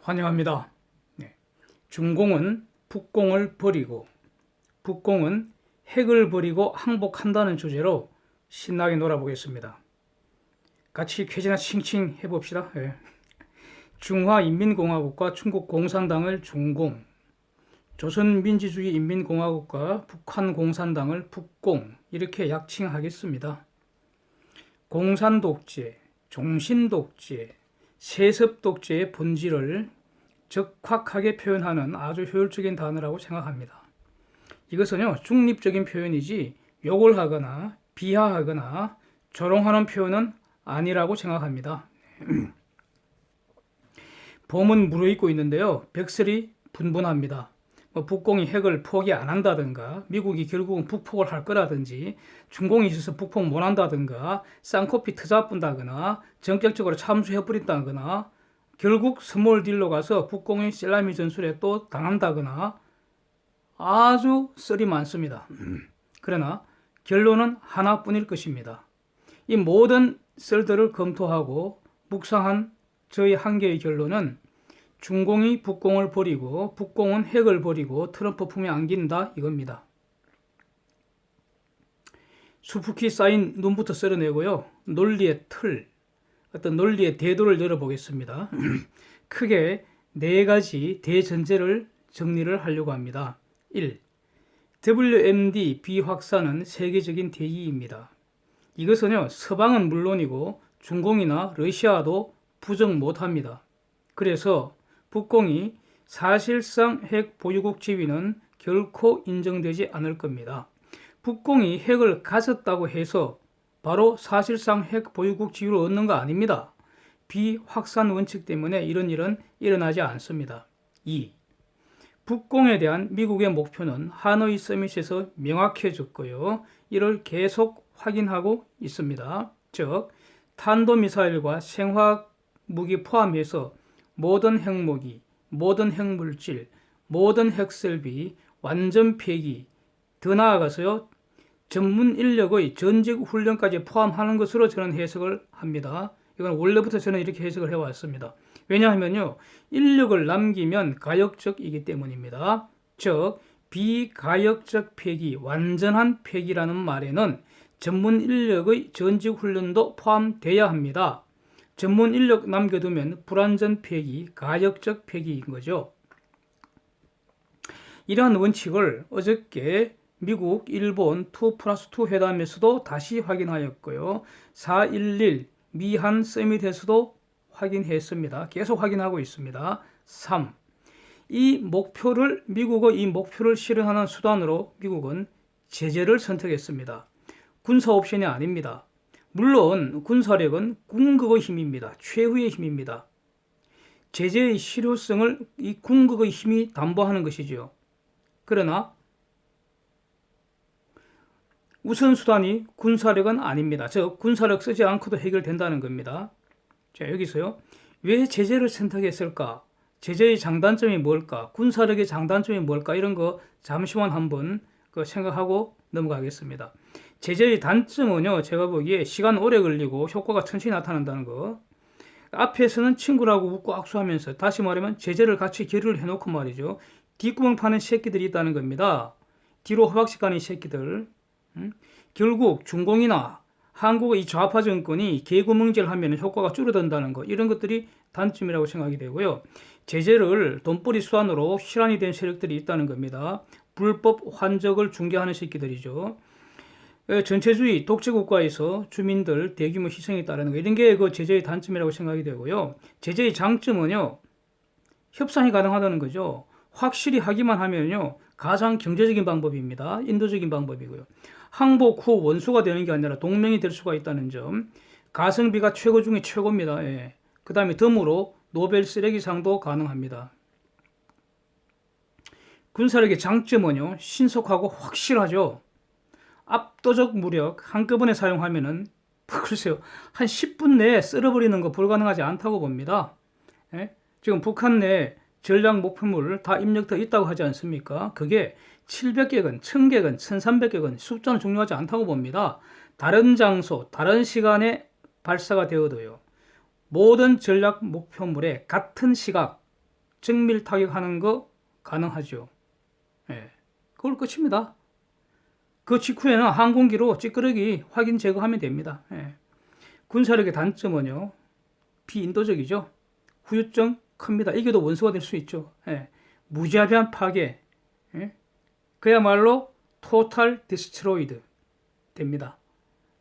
환영합니다. 중공은 북공을 버리고 북공은 핵을 버리고 항복한다는 주제로 신나게 놀아보겠습니다. 같이 퀴즈나 칭칭 해봅시다. 중화인민공화국과 중국공산당을 중공, 조선민주주의인민공화국과 북한공산당을 북공 이렇게 약칭하겠습니다. 공산독재, 종신독재, 세습독재의 본질을 적확하게 표현하는 아주 효율적인 단어라고 생각합니다. 이것은요, 중립적인 표현이지 욕을 하거나 비하하거나 조롱하는 표현은 아니라고 생각합니다. 봄은 무르익고 있는데요, 백설이 분분합니다. 북공이 핵을 포기 안 한다든가, 미국이 결국은 북폭을 할 거라든지, 중공이 있어서 북폭 못 한다든가, 쌍코피 트잡는다거나, 전격적으로 참수해버린다거나, 결국 스몰 딜로 가서 북공의 셀라미 전술에 또 당한다거나, 아주 썰이 많습니다. 그러나 결론은 하나뿐일 것입니다. 이 모든 썰들을 검토하고 묵상한 저희 한계의 결론은 중공이 북공을 버리고 북공은 핵을 버리고 트럼프 품에 안긴다 이겁니다. 수북히 쌓인 눈부터 썰어내고요. 논리의 틀, 어떤 논리의 대도를 열어보겠습니다. 크게 네 가지 대전제를 정리를 하려고 합니다. 1. WMD 비확산은 세계적인 대의입니다. 이것은요, 서방은 물론이고 중공이나 러시아도 부정 못합니다. 그래서 북공이 사실상 핵 보유국 지위는 결코 인정되지 않을 겁니다. 북공이 핵을 가졌다고 해서 바로 사실상 핵 보유국 지위를 얻는 거 아닙니다. 비확산 원칙 때문에 이런 일은 일어나지 않습니다. 2. 북공에 대한 미국의 목표는 하노이 서밋에서 명확해졌고요. 이를 계속 확인하고 있습니다. 즉, 탄도미사일과 생화학 무기 포함해서 모든 핵무기, 모든 핵물질, 모든 핵설비, 완전 폐기, 더 나아가서요, 전문 인력의 전직 훈련까지 포함하는 것으로 저는 해석을 합니다. 이건 원래부터 저는 이렇게 해석을 해왔습니다. 왜냐하면요, 인력을 남기면 가역적이기 때문입니다. 즉, 비가역적 폐기, 완전한 폐기라는 말에는 전문 인력의 전직 훈련도 포함돼야 합니다. 전문 인력 남겨두면 불완전 폐기, 가역적 폐기인 거죠. 이러한 원칙을 어저께 미국, 일본 2+2 회담에서도 다시 확인하였고요. 4.11 미한 서밋에서도 확인했습니다. 계속 확인하고 있습니다. 3. 미국의 이 목표를 실현하는 수단으로 미국은 제재를 선택했습니다. 군사 옵션이 아닙니다. 물론 군사력은 궁극의 힘입니다. 최후의 힘입니다. 제재의 실효성을 이 궁극의 힘이 담보하는 것이죠. 그러나 우선수단이 군사력은 아닙니다. 즉, 군사력 쓰지 않고도 해결된다는 겁니다. 자, 여기서요. 왜 제재를 선택했을까? 제재의 장단점이 뭘까? 군사력의 장단점이 뭘까? 이런 거 잠시만 한번 생각하고 넘어가겠습니다. 제재의 단점은요, 제가 보기에 시간 오래 걸리고 효과가 천천히 나타난다는 거. 앞에서는 친구라고 웃고 악수하면서, 다시 말하면 제재를 같이 결의를 해놓고 말이죠. 뒷구멍 파는 새끼들이 있다는 겁니다. 뒤로 호박씨 가는 새끼들. 결국 중공이나 한국의 이 좌파 정권이 개구멍질 하면 효과가 줄어든다는 거, 이런 것들이 단점이라고 생각이 되고요. 제재를 돈벌이 수단으로 실현이 된 세력들이 있다는 겁니다. 불법 환적을 중개하는 새끼들이죠. 전체주의 독재국가에서 주민들 대규모 희생이 따르는 거, 이런 게 그 제재의 단점이라고 생각이 되고요. 제재의 장점은요, 협상이 가능하다는 거죠. 확실히 하기만 하면요, 가장 경제적인 방법입니다. 인도적인 방법이고요. 항복 후 원수가 되는 게 아니라 동맹이 될 수가 있다는 점. 가성비가 최고 중에 최고입니다. 그 다음에 덤으로 노벨 쓰레기상도 가능합니다. 군사력의 장점은요, 신속하고 확실하죠. 압도적 무력 한꺼번에 사용하면은 글쎄요, 한 10분 내에 쓸어버리는 거 불가능하지 않다고 봅니다. 지금 북한 내 전략 목표물 다 입력되어 있다고 하지 않습니까? 그게 700개건, 1000개건, 1300개건 숫자는 중요하지 않다고 봅니다. 다른 장소, 다른 시간에 발사가 되어도요. 모든 전략 목표물에 같은 시각 정밀 타격하는 거 가능하죠. 예, 그걸 끝입니다. 그 직후에는 항공기로 찌끄러기 확인 제거하면 됩니다. 예. 군사력의 단점은요, 비인도적이죠. 후유증 큽니다. 이게도 원수가 될 수 있죠. 예. 무자비한 파괴, 예. 그야말로 토탈 디스트로이드 됩니다.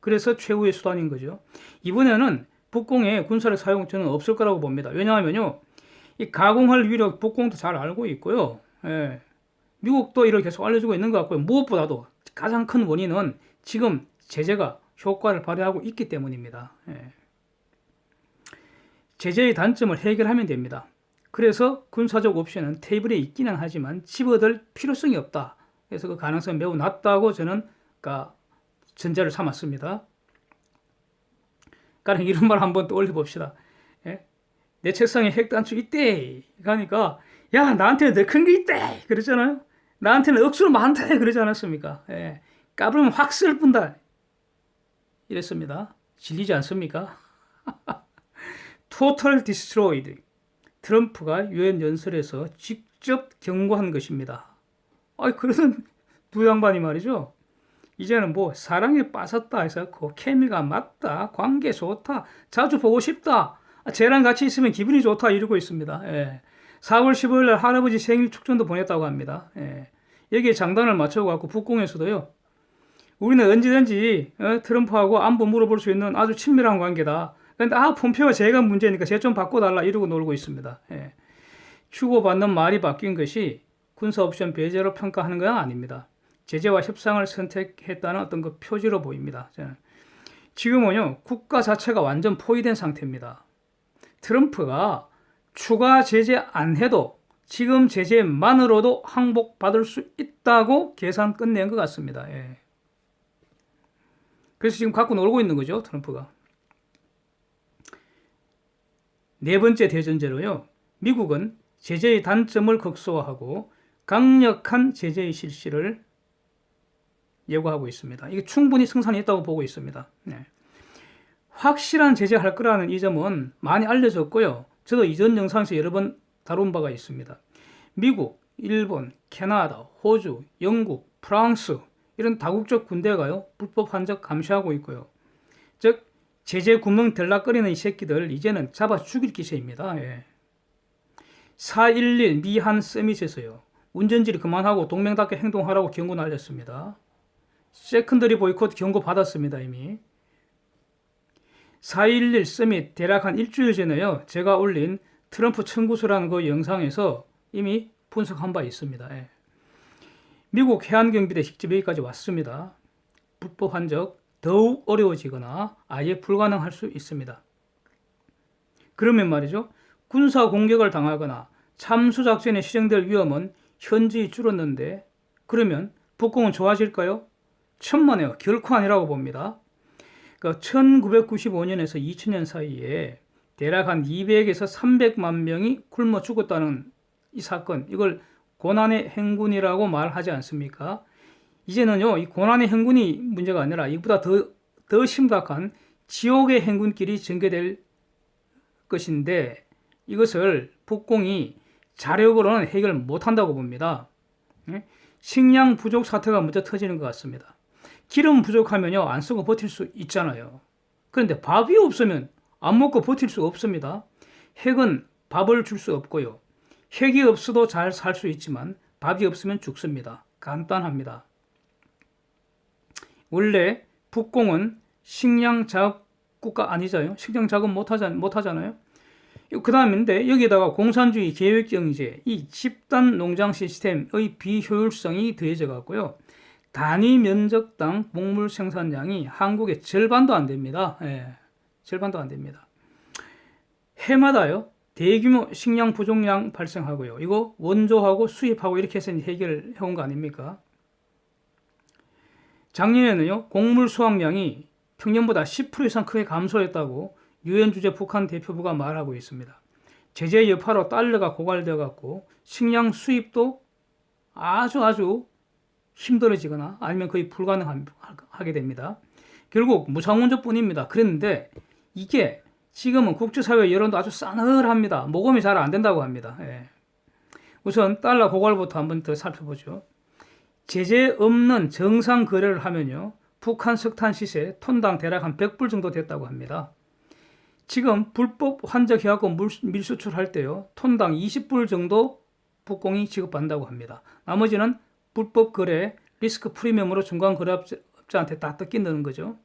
그래서 최후의 수단인 거죠. 이번에는 북공에 군사력 사용 저는 없을 거라고 봅니다. 왜냐하면요, 이 가공할 위력 북공도 잘 알고 있고요. 예. 미국도 이를 계속 알려주고 있는 것 같고요. 무엇보다도 가장 큰 원인은 지금 제재가 효과를 발휘하고 있기 때문입니다. 예. 제재의 단점을 해결하면 됩니다. 그래서 군사적 옵션은 테이블에 있기는 하지만 집어들 필요성이 없다. 그래서 그 가능성이 매우 낮다고 저는 전제를 삼았습니다. 그러니까 이런 말 한번 떠올려 봅시다. 예? 내 책상에 핵단추 있대. 그러니까 야, 나한테는 더 큰 게 있대. 그러잖아요. 나한테는 억수로 많대. 그러지 않았습니까? 예. 까불면 확 쓸 뿐다. 이랬습니다. 질리지 않습니까? 토탈 디스트로이드. 트럼프가 유엔 연설에서 직접 경고한 것입니다. 그러던 두 양반이 말이죠. 이제는 뭐 사랑에 빠졌다 해서 케미가 맞다, 관계 좋다, 자주 보고 싶다, 쟤랑 같이 있으면 기분이 좋다 이러고 있습니다. 예. 4월 15일 날 할아버지 생일 축전도 보냈다고 합니다. 예. 여기에 장단을 맞춰갖고 북공에서도요. 우리는 언제든지 트럼프하고 안부 물어볼 수 있는 아주 친밀한 관계다. 근데 폼페오가 제가 문제니까 쟤 좀 바꿔달라 이러고 놀고 있습니다. 예. 주고받는 말이 바뀐 것이 군사 옵션 배제로 평가하는 건 아닙니다. 제재와 협상을 선택했다는 어떤 그 표지로 보입니다. 지금은요, 국가 자체가 완전 포위된 상태입니다. 트럼프가 추가 제재 안 해도 지금 제재만으로도 항복받을 수 있다고 계산 끝낸 것 같습니다. 예. 그래서 지금 갖고 놀고 있는 거죠, 트럼프가. 네 번째 대전제로요, 미국은 제재의 단점을 극소화하고 강력한 제재의 실시를 예고하고 있습니다. 이게 충분히 승산이 있다고 보고 있습니다. 네. 확실한 제재할 거라는 이 점은 많이 알려졌고요. 저도 이전 영상에서 여러 번 다룬 바가 있습니다. 미국, 일본, 캐나다, 호주, 영국, 프랑스 이런 다국적 군대가요, 불법 환적 감시하고 있고요. 즉 제재 구멍 들락거리는 이 새끼들 이제는 잡아 죽일 기세입니다. 예. 4.11 미한 서밋에서요, 운전질 그만하고 동맹답게 행동하라고 경고 날렸습니다. 세컨더리 보이콧 경고 받았습니다. 이미 4.11 서밋 대략 한 일주일 전에요, 제가 올린 트럼프 청구서라는 그 영상에서 이미 분석한 바 있습니다. 예. 미국 해안경비대 직접 여기까지 왔습니다. 불법 환적 더욱 어려워지거나 아예 불가능할 수 있습니다. 그러면 말이죠, 군사 공격을 당하거나 참수작전에 실행될 위험은 현저히 줄었는데 그러면 북공은 좋아질까요? 천만에요. 결코 아니라고 봅니다. 1995년에서 2000년 사이에 대략 한 200에서 300만 명이 굶어 죽었다는 이 사건, 이걸 고난의 행군이라고 말하지 않습니까? 이제는요, 이 고난의 행군이 문제가 아니라 이보다 더 심각한 지옥의 행군길이 전개될 것인데 이것을 북공이 자력으로는 해결 못한다고 봅니다. 식량 부족 사태가 먼저 터지는 것 같습니다. 기름 부족하면요, 안 쓰고 버틸 수 있잖아요. 그런데 밥이 없으면 안 먹고 버틸 수 없습니다. 핵은 밥을 줄 수 없고요. 핵이 없어도 잘 살 수 있지만 밥이 없으면 죽습니다. 간단합니다. 원래 북공은 식량 자급 국가 아니잖아요. 식량 자급 못하잖아요. 그 다음인데 여기에다가 공산주의 계획경제, 이 집단 농장 시스템의 비효율성이 더해져 갖고요, 단위 면적당 곡물 생산량이 한국의 절반도 안 됩니다. 예, 절반도 안 됩니다. 해마다요, 대규모 식량 부족량 발생하고요. 이거 원조하고 수입하고 이렇게 해서 해결해 온 거 아닙니까? 작년에는요, 곡물 수확량이 평년보다 10% 이상 크게 감소했다고 유엔 주재 북한 대표부가 말하고 있습니다. 제재 여파로 달러가 고갈되어 갖고 식량 수입도 아주 힘들어지거나 아니면 거의 불가능하게 됩니다. 결국 무상원조뿐입니다. 그런데 이게 지금은 국제사회 여론도 아주 싸늘합니다. 모금이 잘 안 된다고 합니다. 예. 우선 달러 고갈부터 한번 더 살펴보죠. 제재 없는 정상 거래를 하면요, 북한 석탄 시세 톤당 대략 한 100불 정도 됐다고 합니다. 지금 불법 환적해갖고 밀수출할 때요, 톤당 20불 정도 북공이 지급받는다고 합니다. 나머지는 불법 거래, 리스크 프리미엄으로 중간 거래업자한테 다 뜯긴다는 거죠.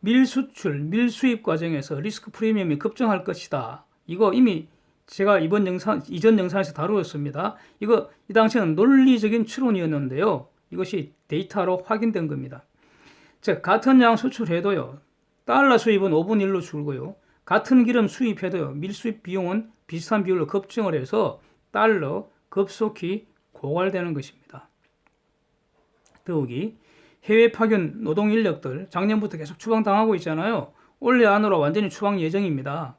밀수출, 밀수입 과정에서 리스크 프리미엄이 급증할 것이다. 이거 이미 제가 이전 영상에서 다루었습니다. 이 당시에는 논리적인 추론이었는데요. 이것이 데이터로 확인된 겁니다. 즉, 같은 양 수출해도요, 달러 수입은 5분 1로 줄고요, 같은 기름 수입해도요, 밀수입 비용은 비슷한 비율로 급증을 해서 달러 급속히 고갈되는 것입니다. 더욱이 해외 파견 노동 인력들 작년부터 계속 추방당하고 있잖아요. 올해 안으로 완전히 추방 예정입니다.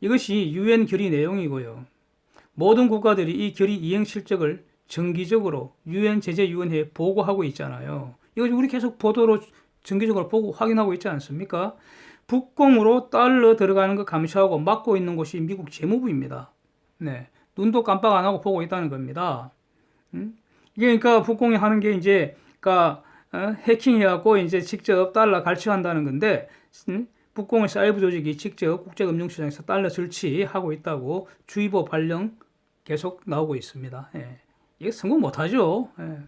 이것이 유엔 결의 내용이고요. 모든 국가들이 이 결의 이행 실적을 정기적으로 유엔 제재위원회에 보고하고 있잖아요. 이거 우리 계속 보도로 정기적으로 보고 확인하고 있지 않습니까? 북공으로 달러 들어가는 거 감시하고 막고 있는 곳이 미국 재무부입니다. 네, 눈도 깜빡 안 하고 보고 있다는 겁니다. 이게 그러니까 북공이 하는 게 이제 그러니까 해킹해갖고 이제 직접 달러 갈취한다는 건데, 북공의 사이버 조직이 직접 국제금융시장에서 달러 설치하고 있다고 주의보 발령 계속 나오고 있습니다. 예. 이게 성공 못하죠. 예.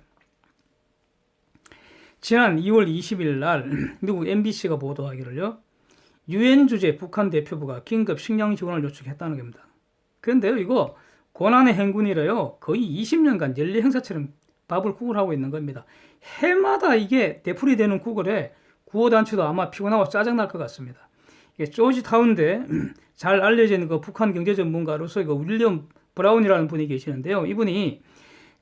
지난 2월 20일 날 미국 MBC가 보도하기를요, 유엔 주재 북한 대표부가 긴급 식량 지원을 요청했다는 겁니다. 그런데요, 이거 고난의 행군이래요. 거의 20년간 연례 행사처럼 밥을 국을 하고 있는 겁니다. 해마다 이게 되풀이되는 국을에 구호단체도 아마 피곤하고 짜증날 것 같습니다. 이게 조지타운대 잘 알려진 그 북한 경제 전문가로서 그 윌리엄 브라운이라는 분이 계시는데요. 이분이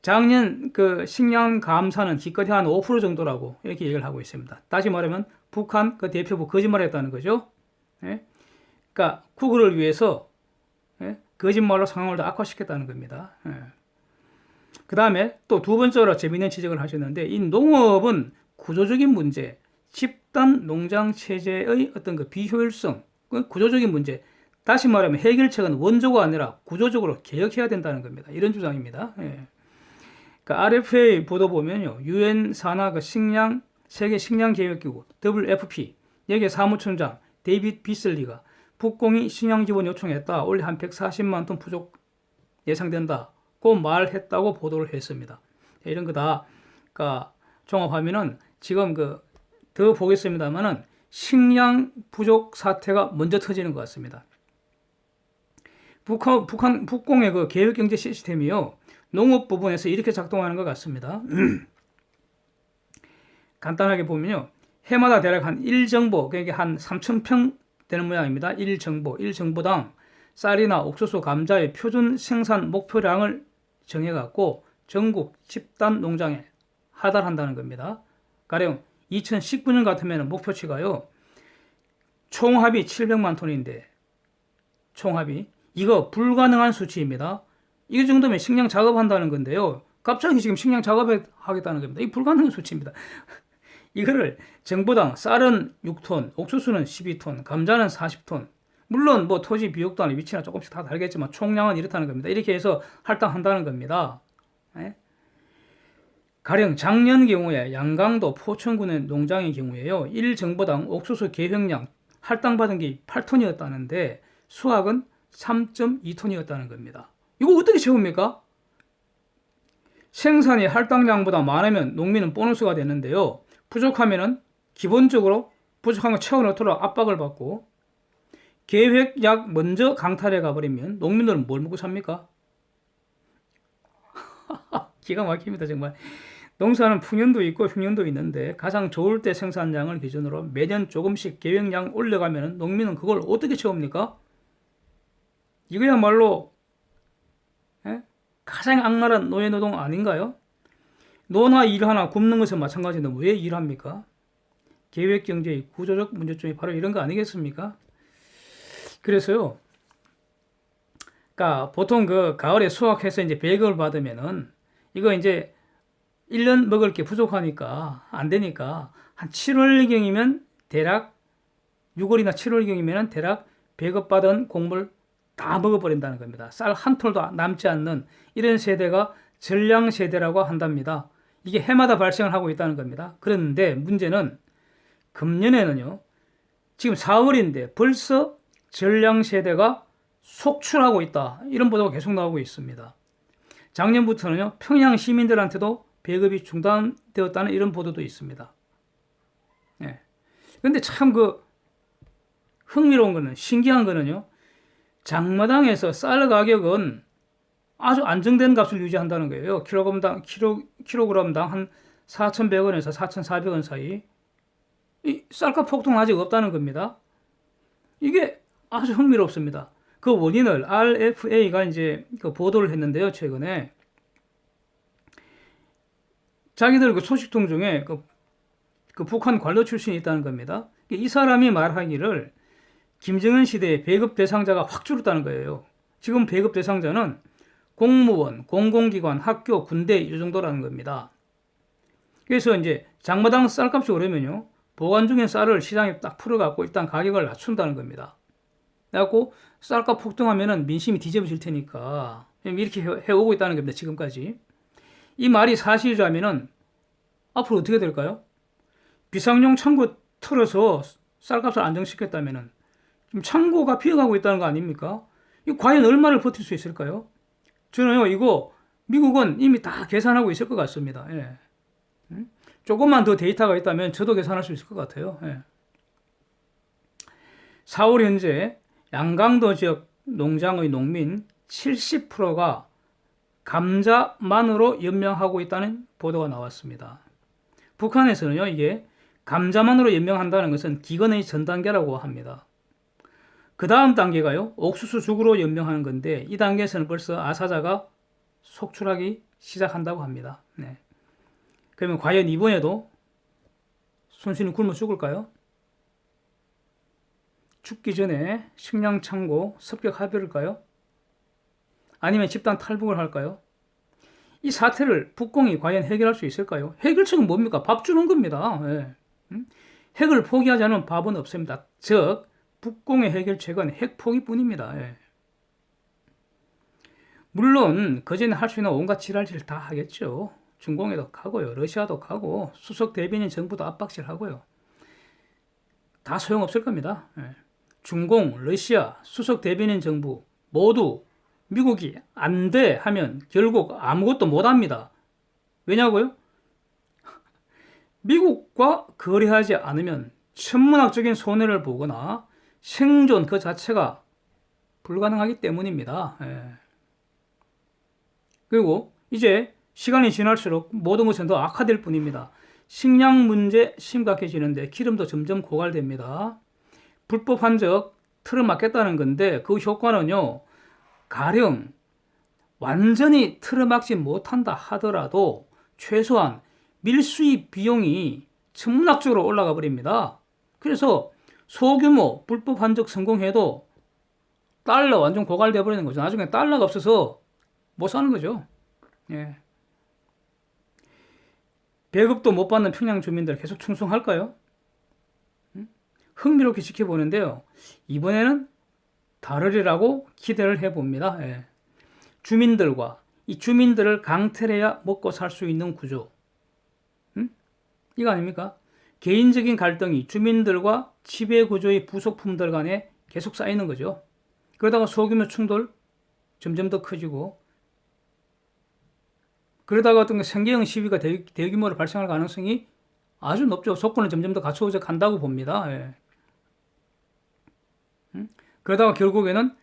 작년 그 식량 감사는 기껏해 한 5% 정도라고 이렇게 얘기를 하고 있습니다. 다시 말하면 북한 그 대표부 거짓말했다는 거죠. 예? 그러니까 국을을 위해서 거짓말로 상황을 더 악화시켰다는 겁니다. 그 다음에 또 두 번째로 재미있는 지적을 하셨는데, 이 농업은 구조적인 문제, 집단 농장 체제의 어떤 그 비효율성, 그 구조적인 문제, 다시 말하면 해결책은 원조가 아니라 구조적으로 개혁해야 된다는 겁니다. 이런 주장입니다. 그러니까 RFA 보도 보면요, 유엔 산하 그 세계 식량 계획기구 WFP 여기 사무총장 데이빗 비슬리가 북공이 식량 지원 요청했다. 올해 한 140만 톤 부족 예상된다고 말했다고 보도를 했습니다. 이런 거 다 그러니까 종합하면은 지금 더 보겠습니다만은 식량 부족 사태가 먼저 터지는 것 같습니다. 북공의 그 계획 경제 시스템이요, 농업 부분에서 이렇게 작동하는 것 같습니다. 간단하게 보면요, 해마다 대략 한 1정보, 그러니까 한 3,000평 되는 모양입니다. 1정보당 쌀이나 옥수수, 감자의 표준 생산 목표량을 정해갖고 전국 집단 농장에 하달한다는 겁니다. 가령 2019년 같으면 목표치가요, 총합이 700만 톤인데, 총합이 이거 불가능한 수치입니다. 이 정도면 식량 작업한다는 건데요, 갑자기 지금 식량 작업하겠다는 겁니다. 이 불가능한 수치입니다. 이거를 정보당 쌀은 6톤, 옥수수는 12톤, 감자는 40톤. 물론 뭐 토지 비옥도 하는 위치나 조금씩 다 다르겠지만 총량은 이렇다는 겁니다. 이렇게 해서 할당한다는 겁니다. 가령 작년 경우에 양강도 포천군의 농장의 경우에요, 1정보당 옥수수 계획량 할당받은 게 8톤이었다는데 수확은 3.2톤이었다는 겁니다. 이거 어떻게 채웁니까? 생산이 할당량보다 많으면 농민은 보너스가 되는데요, 부족하면은 기본적으로 부족한 거 채워넣도록 압박을 받고, 계획약 먼저 강탈해 가버리면 농민들은 뭘 먹고 삽니까? 기가 막힙니다, 정말. 농사는 풍년도 있고 흉년도 있는데 가장 좋을 때 생산량을 기준으로 매년 조금씩 계획량 올려가면 농민은 그걸 어떻게 채웁니까? 이거야말로 가장 악랄한 노예노동 아닌가요? 노나 일하나 굶는 것은 마찬가지인데 왜 일합니까? 계획경제의 구조적 문제점이 바로 이런 거 아니겠습니까? 그래서요, 그러니까 보통 그 가을에 수확해서 이제 배급을 받으면은 이거 이제 1년 먹을 게 부족하니까 안 되니까 한 7월경이면 대략 6월이나 7월경이면 대략 배급받은 곡물 다 먹어버린다는 겁니다. 쌀 한 톨도 남지 않는 이런 세대가 전량세대라고 한답니다. 이게 해마다 발생을 하고 있다는 겁니다. 그런데 문제는 금년에는요, 지금 4월인데 벌써 전량세대가 속출하고 있다. 이런 보도가 계속 나오고 있습니다. 작년부터는요, 평양 시민들한테도 배급이 중단되었다는 이런 보도도 있습니다. 예. 근데 참 흥미로운 거는, 신기한 거는요, 장마당에서 쌀 가격은 아주 안정된 값을 유지한다는 거예요. 킬로그램당 한 4,100원에서 4,400원 사이. 이 쌀값 폭등은 아직 없다는 겁니다. 이게 아주 흥미롭습니다. 그 원인을 RFA가 이제 보도를 했는데요, 최근에. 자기들 소식통 중에 그 북한 관료 출신이 있다는 겁니다. 이 사람이 말하기를 김정은 시대에 배급 대상자가 확 줄었다는 거예요. 지금 배급 대상자는 공무원, 공공기관, 학교, 군대 이 정도라는 겁니다. 그래서 이제 장마당 쌀값이 오르면요, 보관 중인 쌀을 시장에 딱 풀어갖고 일단 가격을 낮춘다는 겁니다. 그래갖고 쌀값 폭등하면은 민심이 뒤집어질 테니까 이렇게 해오고 있다는 겁니다. 지금까지. 이 말이 사실이라면은 앞으로 어떻게 될까요? 비상용 창고 틀어서 쌀값을 안정시켰다면은 지금 창고가 비어가고 있다는 거 아닙니까? 이 과연 얼마를 버틸 수 있을까요? 저는요, 이거 미국은 이미 다 계산하고 있을 것 같습니다. 예. 조금만 더 데이터가 있다면 저도 계산할 수 있을 것 같아요. 예. 4월 현재 양강도 지역 농장의 농민 70%가 감자만으로 연명하고 있다는 보도가 나왔습니다. 북한에서는요, 이게 감자만으로 연명한다는 것은 기근의 전 단계라고 합니다. 그 다음 단계가요, 옥수수 죽으로 연명하는 건데 이 단계에서는 벌써 아사자가 속출하기 시작한다고 합니다. 네. 그러면 과연 이번에도 순순히 굶어 죽을까요? 죽기 전에 식량 창고 습격해버릴까요? 아니면 집단 탈북을 할까요? 이 사태를 북공이 과연 해결할 수 있을까요? 해결책은 뭡니까? 밥 주는 겁니다. 네. 핵을 포기하지 않으면 밥은 없습니다. 즉 북공의 해결책은 핵 포기뿐입니다. 예. 물론 그전에 할 수 있는 온갖 지랄질을 다 하겠죠. 중공에도 가고요, 러시아도 가고, 수석 대변인 정부도 압박질하고요. 다 소용없을 겁니다. 예. 중공, 러시아, 수석 대변인 정부 모두 미국이 안 돼 하면 결국 아무것도 못 합니다. 왜냐고요? 미국과 거래하지 않으면 천문학적인 손해를 보거나 생존 그 자체가 불가능하기 때문입니다. 예. 그리고 이제 시간이 지날수록 모든 것은 더 악화될 뿐입니다. 식량 문제 심각해지는데 기름도 점점 고갈됩니다. 불법 한적 틀어막겠다는 건데 그 효과는요, 가령 완전히 틀어막지 못한다 하더라도 최소한 밀수입 비용이 천문학적으로 올라가 버립니다. 그래서 소규모 불법 한적 성공해도 달러 완전 고갈돼 버리는 거죠. 나중에 달러가 없어서 못 사는 거죠. 예. 배급도 못 받는 평양 주민들 계속 충성할까요? 흥미롭게 지켜보는데요. 이번에는 다르리라고 기대를 해봅니다. 예. 주민들과 이 주민들을 강탈해야 먹고 살 수 있는 구조. 이거 아닙니까? 개인적인 갈등이 주민들과 지배구조의 부속품들 간에 계속 쌓이는 거죠. 그러다가 소규모 충돌 점점 더 커지고, 그러다가 어떤 생계형 시위가 대규모로 발생할 가능성이 아주 높죠. 조건은 점점 더 갖추어져 간다고 봅니다. 예. 그러다가 결국에는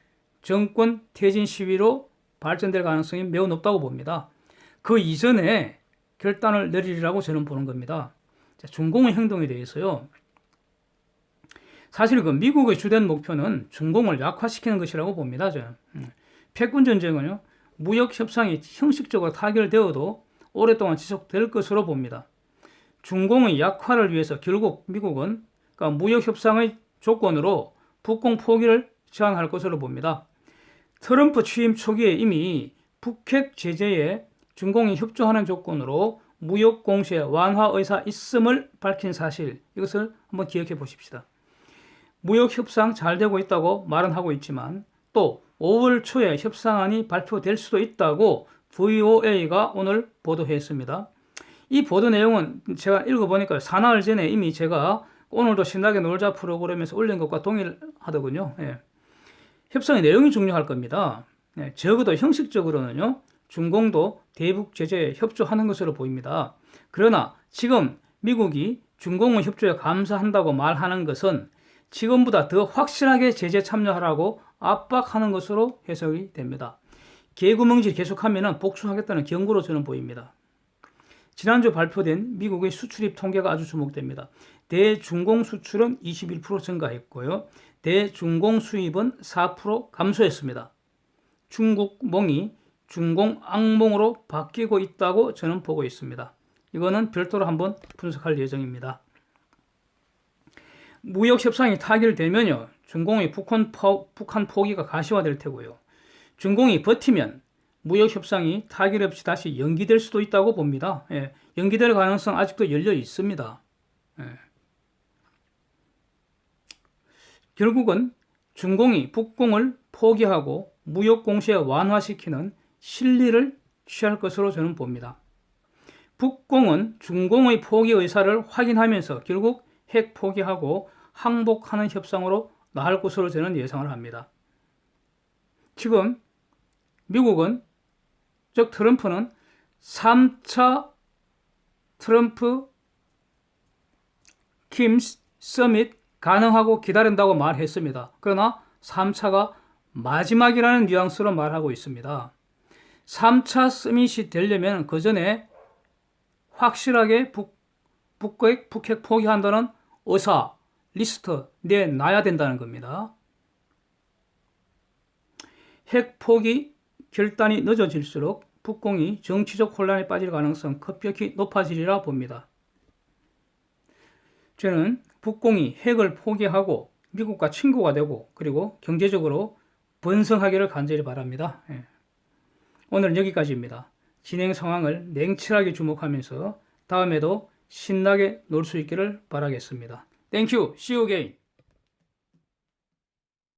정권 퇴진 시위로 발전될 가능성이 매우 높다고 봅니다. 그 이전에 결단을 내리리라고 저는 보는 겁니다. 자, 중공의 행동에 대해서요. 사실 그 미국의 주된 목표는 중공을 약화시키는 것이라고 봅니다. 저는. 패권 전쟁은요, 무역 협상이 형식적으로 타결되어도 오랫동안 지속될 것으로 봅니다. 중공의 약화를 위해서 결국 미국은 그러니까 무역 협상의 조건으로 북공 포기를 제안할 것으로 봅니다. 트럼프 취임 초기에 이미 북핵 제재에 중공이 협조하는 조건으로 무역 공세 완화 의사 있음을 밝힌 사실, 이것을 한번 기억해 보십시다. 무역 협상 잘 되고 있다고 말은 하고 있지만 또 5월 초에 협상안이 발표될 수도 있다고 VOA가 오늘 보도했습니다. 이 보도 내용은 제가 읽어보니까 사나흘 전에 이미 제가 오늘도 신나게 놀자 프로그램에서 올린 것과 동일하더군요. 예. 협상의 내용이 중요할 겁니다. 예. 적어도 형식적으로는요, 중공도 대북 제재에 협조하는 것으로 보입니다. 그러나 지금 미국이 중공의 협조에 감사한다고 말하는 것은 지금보다 더 확실하게 제재 참여하라고 압박하는 것으로 해석이 됩니다. 개구멍질 계속하면 복수하겠다는 경고로 저는 보입니다. 지난주 발표된 미국의 수출입 통계가 아주 주목됩니다. 대중공 수출은 21% 증가했고요. 대중공 수입은 4% 감소했습니다. 중국몽이 중공 악몽으로 바뀌고 있다고 저는 보고 있습니다. 이거는 별도로 한번 분석할 예정입니다. 무역 협상이 타결되면요, 중공의 북한 포기가 가시화될 테고요. 중공이 버티면 무역 협상이 타결 없이 다시 연기될 수도 있다고 봅니다. 예, 연기될 가능성 아직도 열려 있습니다. 예. 결국은 중공이 북공을 포기하고 무역 공세 완화시키는 실리를 취할 것으로 저는 봅니다. 북공은 중공의 포기 의사를 확인하면서 결국 핵 포기하고 항복하는 협상으로 나갈 것으로 저는 예상을 합니다. 지금 미국은, 즉 트럼프는 3차 트럼프 킴 서밋 가능하고 기다린다고 말했습니다. 그러나 3차가 마지막이라는 뉘앙스로 말하고 있습니다. 3차 서밋이 되려면 그 전에 확실하게 북핵 포기한다는 의사 리스트 내놔야 된다는 겁니다. 핵 포기 결단이 늦어질수록 북공이 정치적 혼란에 빠질 가능성 급격히 높아지리라 봅니다. 저는 북공이 핵을 포기하고 미국과 친구가 되고 그리고 경제적으로 번성하기를 간절히 바랍니다. 오늘은 여기까지입니다. 진행 상황을 냉철하게 주목하면서 다음에도 신나게 놀 수 있기를 바라겠습니다. Thank you. See you again.